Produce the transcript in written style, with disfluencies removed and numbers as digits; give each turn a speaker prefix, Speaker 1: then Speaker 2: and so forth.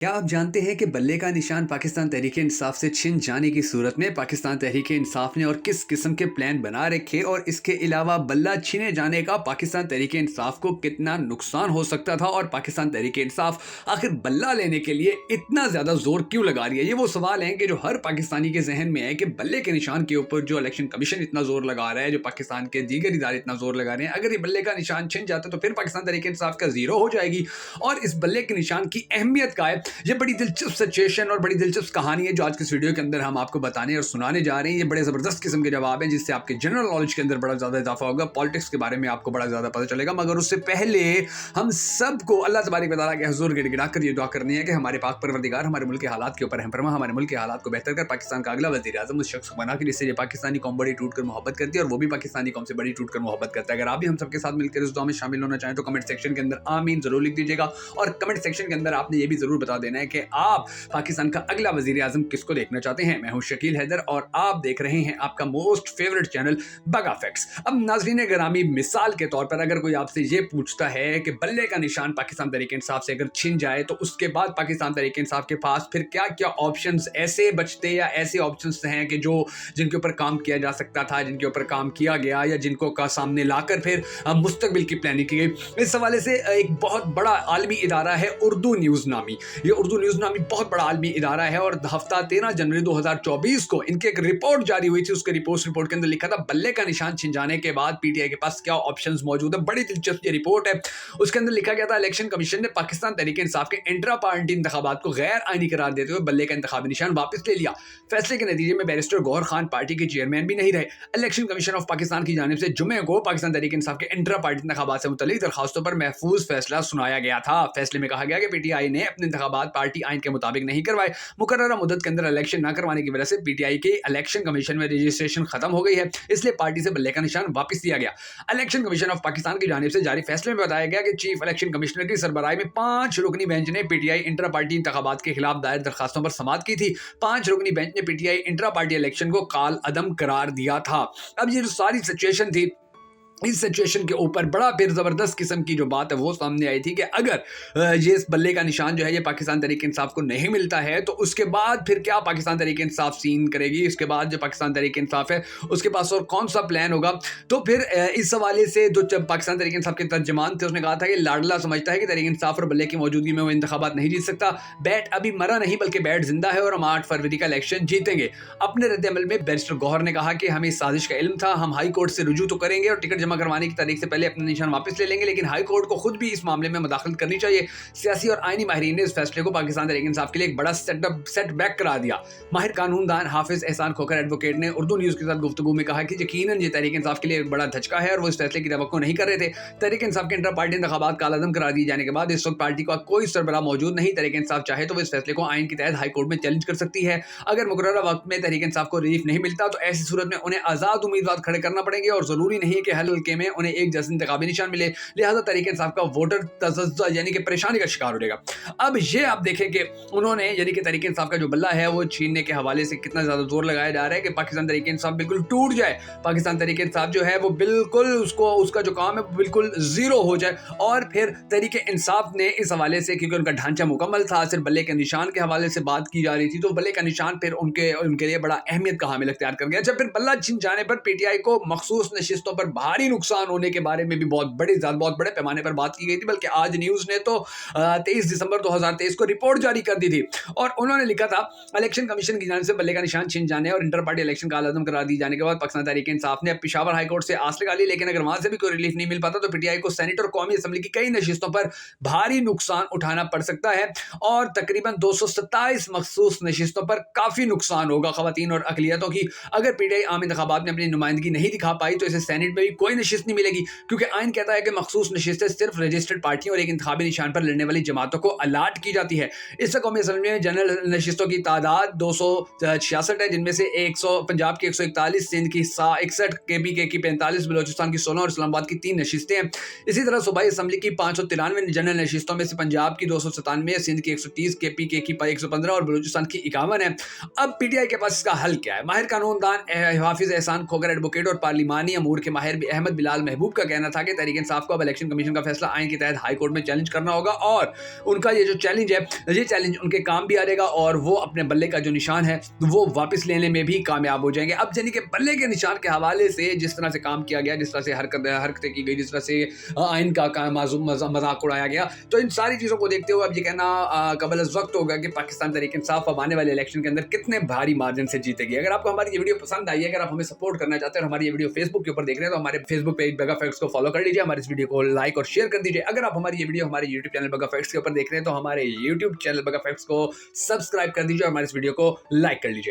Speaker 1: क्या आप जानते हैं कि बल्ले का निशान पाकिस्तान तहरीक-ए-इंसाफ से छिन जाने की सूरत में पाकिस्तान तहरीक-ए-इंसाफ ने और किस किस्म के प्लान बना रखे, और इसके अलावा बल्ला छीने जाने का पाकिस्तान तहरीक-ए-इंसाफ को कितना नुकसान हो सकता था, और पाकिस्तान तहरीक-ए-इंसाफ आखिर बल्ला लेने के लिए इतना ज़्यादा जोर क्यों लगा रही है। ये वो सवाल हैं कि जो हर पाकिस्तानी के जहन में है कि बल्ले के निशान के ऊपर जो इलेक्शन कमीशन इतना जोर लगा रहा है, जो पाकिस्तान के दीगर इदारे इतना जोर लगा रहे हैं, अगर ये बल्ले का निशान छिन जाता तो फिर पाकिस्तान तहरीक-ए-इंसाफ का जीरो हो जाएगी। और इस बल्ले के निशान की अहमियत क्या है, ये बड़ी दिलचस्प सिचुएशन और बड़ी दिलचस्प कहानी है जो आज के इस वीडियो के अंदर हम आपको बताने और सुनाने जा रहे हैं। ये बड़े ज़बरदस्त किस्म के जवाब हैं जिससे आपके जनरल नॉलेज के अंदर बड़ा ज़्यादा इजाफा होगा, पॉलिटिक्स के बारे में आपको बड़ा ज़्यादा पता चलेगा। मगर उससे पहले हम सबको अल्लाह तबारक व तआला के हुज़ूर गिड़गिड़ा कर ये दुआ करनी है कि हमारे पाक परवरदिगार हमारे मुल्क के हालात के ऊपर रहम फरमा, हमारे मुल्क के हालात को बेहतर कर पाकिस्तान का अगला वज़ीर आज़म उस शख्स को बना के जिससे ये पाकिस्तानी कौम बड़ी टूट कर मोहब्बत करती है और वो भी पाकिस्तानी कौम से बड़ी टूट कर मोहब्बत करता है। अगर आप भी हम सबके साथ मिलकर इस दुआ में शामिल होना चाहें तो कमेंट सेक्शन के अंदर आमीन ज़रूर लिख दीजिएगा, और कमेंट सेक्शन के अंदर आपने ये भी ज़रूर बता देना है कि आप पाकिस्तान का अगला वज़ीर आज़म किसको देखना चाहते हैं। मैं हूं शकील हैदर और आप देख रहे हैं आपका मोस्ट फेवरेट चैनल बगा फैक्ट्स। अब नाज़रीन ग्रामी, मिसाल के तौर पर अगर कोई आपसे ये पूछता है कि बल्ले का निशान पाकिस्तान तहरीक-ए-इंसाफ से अगर छिन जाए तो उसके बाद पाकिस्तान तहरीक-ए-इंसाफ के पास फिर क्या क्या ऑप्शंस ऐसे बचते या ऐसे ऑप्शंस हैं कि जो जिनके ऊपर काम किया जा सकता था, जिनके ऊपर काम किया गया या जिनको का सामने लाकर फिर मुस्तकबिल की प्लानिंग की गई। इस हवाले से एक बहुत बड़ा आलमी इदारा है उर्दू न्यूज़ नामी। ये उर्दू न्यूज़ नामी बहुत बड़ा आलमी इदारा है और हफ्ता 13 जनवरी 2024 को इनकी एक रिपोर्ट जारी हुई थी। उसके रिपोर्ट के अंदर लिखा था बल्ले का निशान छिन जाने के बाद पीटीआई के पास क्या ऑप्शंस मौजूद है। बड़ी दिलचस्प ये रिपोर्ट है। उसके अंदर लिखा गया था इलेक्शन कमीशन ने पाकिस्तान तहरीक-ए-इंसाफ के इंट्रा पार्टी इंतखाबात को गैर आईनी करार देते हुए बल्ले का इंतखाबी निशान वापस ले लिया। फैसले के नतीजे में बैरिस्टर गौहर खान पार्टी के चेयरमैन भी नहीं रहे। इलेक्शन कमीशन ऑफ पाकिस्तान की जानिब से जुमे को पाकिस्तान तहरीक-ए-इंसाफ के इंट्रा पार्टी इंतखाबात से मुतल्लिक दरखास्तों पर महफूज फैसला सुनाया गया था। फैसले में कहा गया कि पीटीआई ने अपने इंतखाबात पार्टी आइन के मुताबिक नहीं करवाए। मुकर्ररा मुद्दत के अंदर इलेक्शन न करवाने की वजह से पीटीआई के इलेक्शन कमीशन में रजिस्ट्रेशन खत्म हो गई है, इसलिए पार्टी से बल्ले का निशान वापस दिया गया। इलेक्शन कमीशन ऑफ पाकिस्तान की जानिब से जारी फैसले में बताया गया कि चीफ इलेक्शन कमिश्नर की सरबराही में 5 रुकनी बेंच ने पीटीआई इंट्रा पार्टी इंतखाबात के खिलाफ दायर दरखास्तों पर समाअत की थी। 5 रुकनी बेंच ने पीटीआई इंट्रा पार्टी इलेक्शन को काल अदम करार दिया था। अब ये जो सारी सिचुएशन थी, इस सिचुएशन के ऊपर बड़ा फिर ज़बरदस्त किस्म की जो बात है वो सामने आई थी कि अगर ये इस बल्ले का निशान जो है ये पाकिस्तान तहरीक-ए-इंसाफ को नहीं मिलता है तो उसके बाद फिर क्या पाकिस्तान तहरीक-ए-इंसाफ सीन करेगी। इसके बाद जो पाकिस्तान तहरीक-ए-इंसाफ है उसके पास और कौन सा प्लान होगा। तो फिर इस हवाले से जो जब पाकिस्तान तहरीक-ए-इंसाफ के तर्जमान थे उसने कहा था कि लाडला समझता है कि तहरीक-ए-इंसाफ और बल्ले की मौजूदगी में वो इंतखाबात नहीं जीत सकता। बैट अभी मरा नहीं बल्कि बैट जिंदा है और हम 8 फरवरी का इलेक्शन जीतेंगे। अपने रद्द-ए-अमल में बैरिस्टर गौहर ने कहा कि हमें इस साजिश का इल्म था, हम हाई कोर्ट से रुजू तो करेंगे और टिकट जमा करवाने की तारीख से पहले अपना निशान वापस ले लेंगे, लेकिन हाई कोर्ट को खुद भी इस मामले में मुदाखलत करनी चाहिए। सियासी और आईनी माहिरीन ने इस फैसले को पाकिस्तान तहरीक-ए-इंसाफ के लिए एक बड़ा सेटबैक करार दिया। माहिर कानूनदान हाफिज एहसान खोखर एडवोकेट ने उर्दू न्यूज़ के साथ गुफ्तगू में कहा कि यकीनन ये तहरीक-ए-इंसाफ के लिए एक बड़ा धचका है और वो इस फैसले की तवक्को नहीं कर रहे थे। तहरीक-ए-इंसाफ के इंटर पार्टी इंतखाबात कालादम करार दिए जाने के बाद इस वक्त पार्टी का कोई सरबराह मौजूद नहीं। तहरीक-ए-इंसाफ चाहे तो वो इस फैसले को आइन के तहत हाई कोर्ट में चैलेंज कर सकती है। अगर मुकर्ररा वक्त में तहरीक-ए-इंसाफ को रिलीफ नहीं मिलता तो ऐसी सूरत में उन्हें आज़ाद उम्मीदवार खड़े करना पड़ेंगे और ज़रूरी नहीं है कि हर हल्के में उन्हें एक जैसे इंतखाबी निशान मिले। लिहाजा तहरीक-ए-इंसाफ का वोटर तज़ज़्ज़ा यानी कि परेशानी का शिकार हो जाएगा। अब ये आप देखें कि उन्होंने यानी कि तहरीक-ए-इंसाफ का जो बल्ला है वो छीनने के हवाले से कितना ज़्यादा जोर लगाया जा रहा है कि पाकिस्तान तहरीक-ए-इंसाफ बिल्कुल टूट जाए। पाकिस्तान तहरीक-ए-इंसाफ जो है वो बिल्कुल उसका जो काम है वो बिल्कुल ज़ीरो हो जाए। और फिर तहरीक-ए-इंसाफ ने इस हवाले से, क्योंकि उनका ढांचा मुकम्मल था, सिर्फ बल्ले के निशान के हवाले से बात की जा रही थी, तो बल्ले का निशान फिर उनके लिए बड़ा अहमियत का हामिल इख्तियार कर गया। जब फिर बल्ला छिन जाने पर पीटीआई को मखसूस नशिस्तों पर भारी नुकसान होने के बारे में भी बहुत बड़े पैमाने पर बात की गई थी। बल्कि आज न्यूज़ ने तो 23 दिसंबर 2023 को रिपोर्ट जारी कर दी थी और उन्होंने लिखा था इलेक्शन कमीशन की जानिब से बल्ले का निशान छिन जाने और इंटर पार्टी इलेक्शन का आलम करार दी जाने के बाद पाकिस्तान तहरीक-ए-इंसाफ ने अब पेशावर हाई कोर्ट से आस लगा ली, लेकिन अगर वहां से भी कोई रिलीफ नहीं मिल पाता तो पीटीआई को सेनेट और कौमी असम्बली की कई नशिस्तों पर भारी नुकसान उठाना पड़ सकता है और तकरीबन 227 मखसूस नशिस्तों पर काफी नुकसान होगा खवातीन और अकलियतों की। अगर पीटीआई आम इंतखाबात में अपनी नुमाइंदगी नहीं दिखा पाई तो इसे सेनेट में भी कोई नशिस्त नहीं मिलेगी, क्योंकि आइन कहता है कि मखसूस नशिस्तें सिर्फ रजिस्टर्ड पार्टियों और एक इंतखाबी निशान पर लड़ने वाली जमातों को अलाट की जाती है। इससे कौमी असम्बली में जनरल नशिस्तों की तादाद 266 है, जिनमें से 100 पंजाब की 141, सिंध की 61, केपीके की 45, बलोचिस्तान की 16 और इस्लामाबाद की 3 नशिस्तें हैं। इसी तरह सूबाई असम्बली की 593 जनरल नशिस्तों में से पंजाब की 297, सिंध की 130, केपीके की 115 और बलोचिस्तान की 51 है। अब पीटीआई के पास इसका हल क्या है? माहिर कानूनदान हाफिज एहसान खोखर एडवोकेट और पार्लिमानी अमूर के माहिर भी अहमद बिलाल महबूब का कहना था कि तहरीक इंसाफ को अब इलेक्शन कमीशन का फैसला आइन के तहत हाई कोर्ट में चैलेंज करना होगा और उनका ये जो चैलेंज है, ये चैलेंज उनके काम भी आ जाएगा और वो अपने बल्ले का जो निशान है वो वापस लेने में भी कामयाब हो जाएंगे। अब यानी कि बल्ले के निशान के हवाले से जिस तरह से काम किया गया, जिस तरह से हरकतें की गई, जिस तरह से आइन का मजाक उड़ाया गया, तो इन सारी चीज़ों को देखते हुए अब ये कहना कबल वक्त होगा कि पाकिस्तान तहरीक इंसाफ अब आने वाले इलेक्शन के अंदर कितने भारी मार्जिन से जीतेगी। अगर आपको हमारी ये वीडियो पसंद आई है, अगर आप हमें सपोर्ट करना चाहते हैं और हमारी ये वीडियो फेसबुक के ऊपर देख रहे हैं तो हमारे फेसबुक पेज बगा फैक्ट्स को फॉलो कर लीजिए, हमारे इस वीडियो को लाइक और शेयर कर दीजिए। अगर आप हमारी ये वीडियो हमारे यूट्यूब चैनल बगा फैक्ट्स के ऊपर देख रहे हैं तो हमारे यूट्यूब चैनल बगा फैक्ट्स को सब्सक्राइब कर दीजिए और हमारे इस वीडियो को लाइक कर लीजिए।